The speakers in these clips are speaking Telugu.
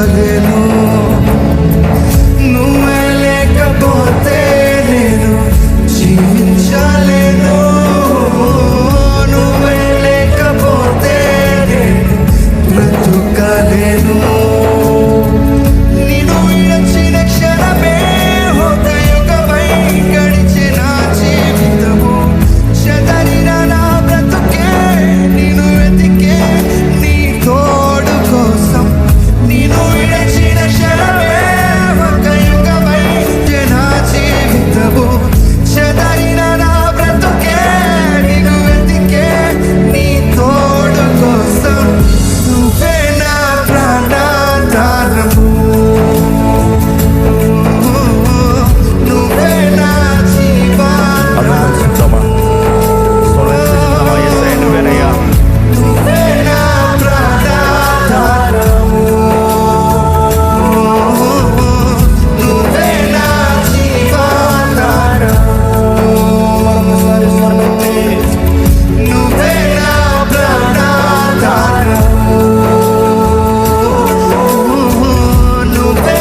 బ్రతకలేను, నువ్వే లేకపోతే నేను జీవించలేను, నువ్వే లేకపోతే నేను బ్రతకలేను. నిన్ను విడచిన క్షణమే ఒక యుగమై గడిచిన జీవితము, చెదరిన నా బ్రతుకే నిన్ను వెతికే నీ తోడు కోసం. నిన్ను విడచిన క్షణమే ఒక యుగమై నా జీవితము, చెదరిన నా బ్రతుకే నిన్ను వెతికే నీ తోడు కోసం. నువ్వే నా ప్రాణాధారము, నువ్వే నా జీవనాధారము, నువ్వే నా ప్రాణాధారము, నువ్వే నా జీవనాధారము, నువ్వే నా ప్రాణాధారము, నువ్వే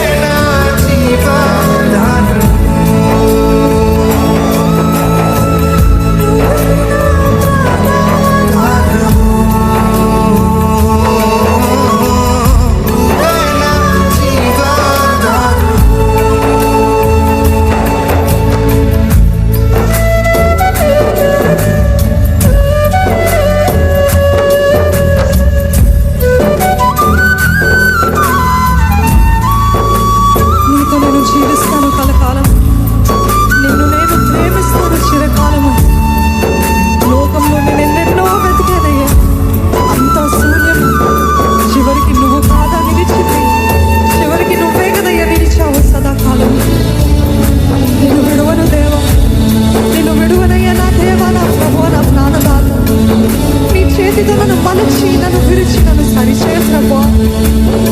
నా జీవనాధారము. నీతో నేను జీవిస్తాను కలకాలం, నిన్ను నేను ప్రేమిస్తాను చిరకాలము. లోకంలో నేను ఎన్నెన్నో వెతికేదయ్యా, అంతా శూన్యం. చివరికి నువ్వు కాదా నిలిచింది, చివరికి నువ్వే కదయ్యా నిలిచావు సదాకాలం. నేను విడువను దేవా, నేను విడువనయ్యా నా దేవా, నా ప్రభువా, నా ప్రాణదాత. నీ చేతితో నన్ను మలచి నన్ను విరిచి నన్ను సరిచే ప్రభువా.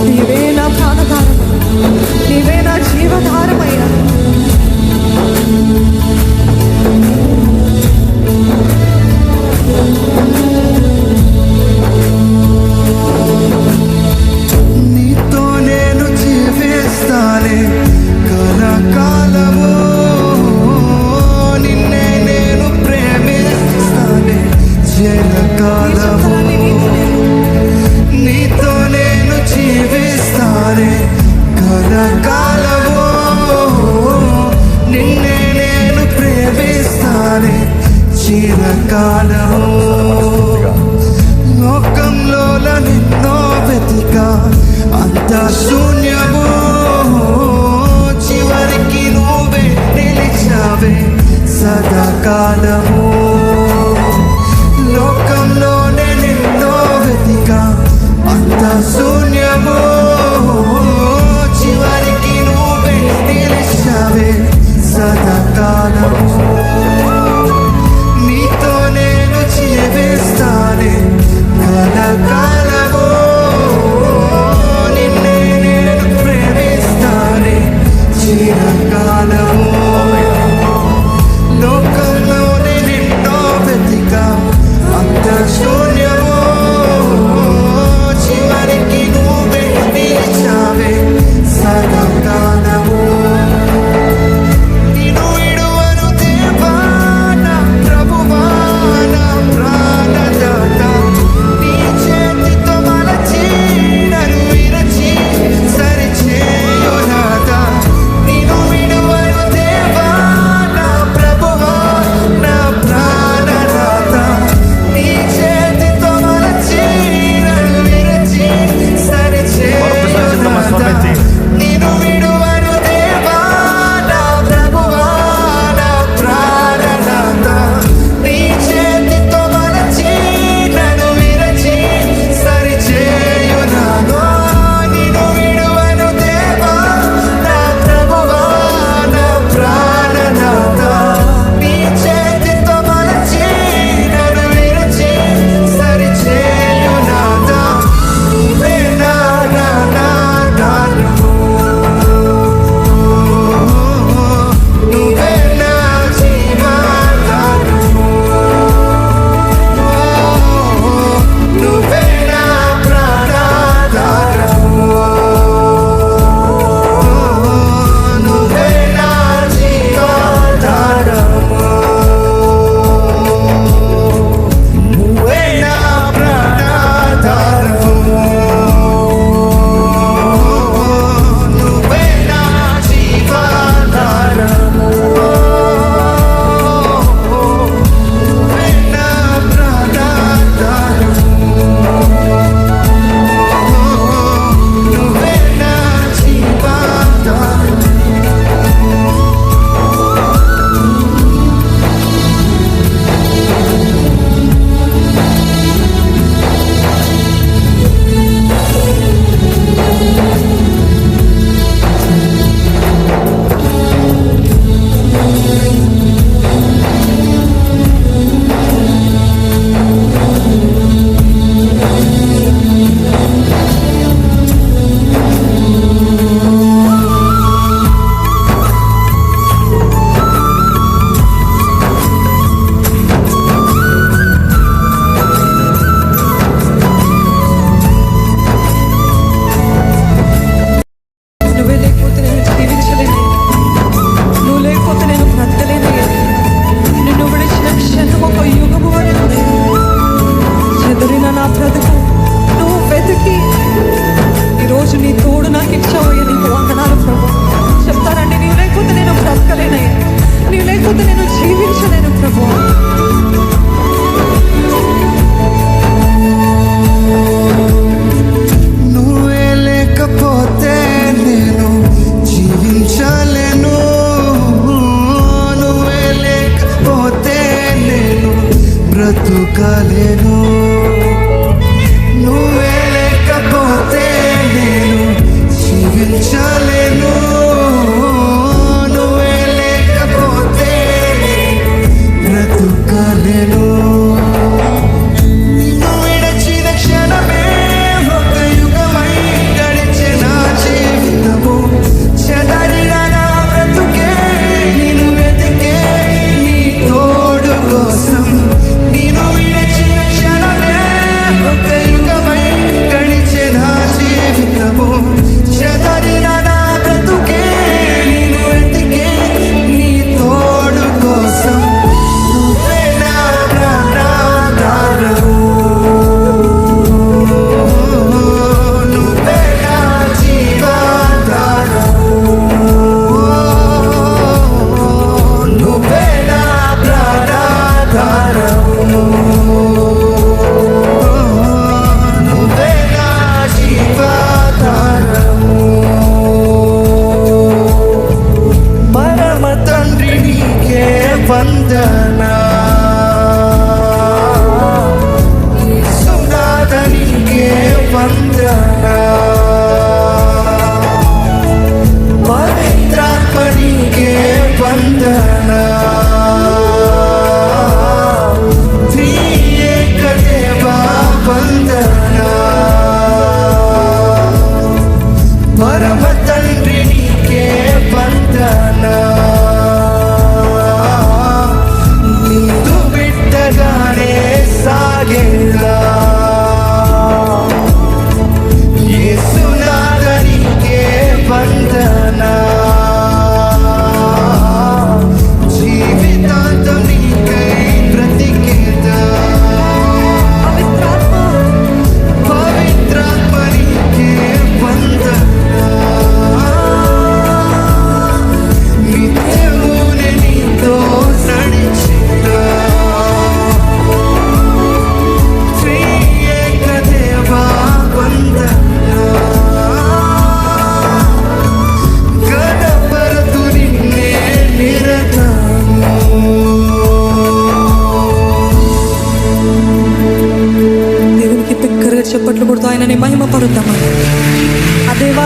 నీవే నా ప్రాణధారం, నీవే నా జీవధారమయ్యా. నీతో నేను జీవిస్తానే కలకాలము, నిన్నే నేను ప్రేమిస్తానే చిరకాలము. నీతో నేను జీవిస్తానే కలకాలము, నిన్నే నేను ప్రేమిస్తానే చిరకాలము. లోకంలో నిన్నో వెతికా అంత శూన్యము, చివరికి నువ్వే నిలిచావే సదాకాలము. లోకంలోనే నిన్నో వెతికా అంత శూన్యము, చివరికి నువ్వే నిలిచావే సదాకాలము. నీతో నేను జీవిస్తానే కలకాలము, నిన్నే నేను ప్రేమిస్తానే చిరకాలము. లోకంలోనే నిన్నో వెతికా అంత శూన్యము, చివరికి నువ్వే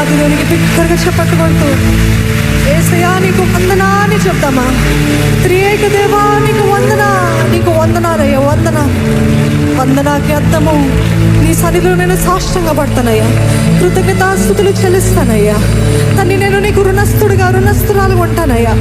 సన్నిధిలోనికి బిగ్గరగా చెప్పట్టుకుంటూ యేసయ్యా నీకు వందనా అని చెప్తామా. త్రియేక దేవా నీకు వందనా, నీకు వందనాలయ్యా, వందనాకి అర్థము నీ సన్నిధిలో నేను సాష్టంగా పడతానయ్యా, కృతజ్ఞతాస్తుతులు చెల్లిస్తానయ్యా. తన్ని నేను నీకు రుణస్తురాలు ఉంటానయ్యా.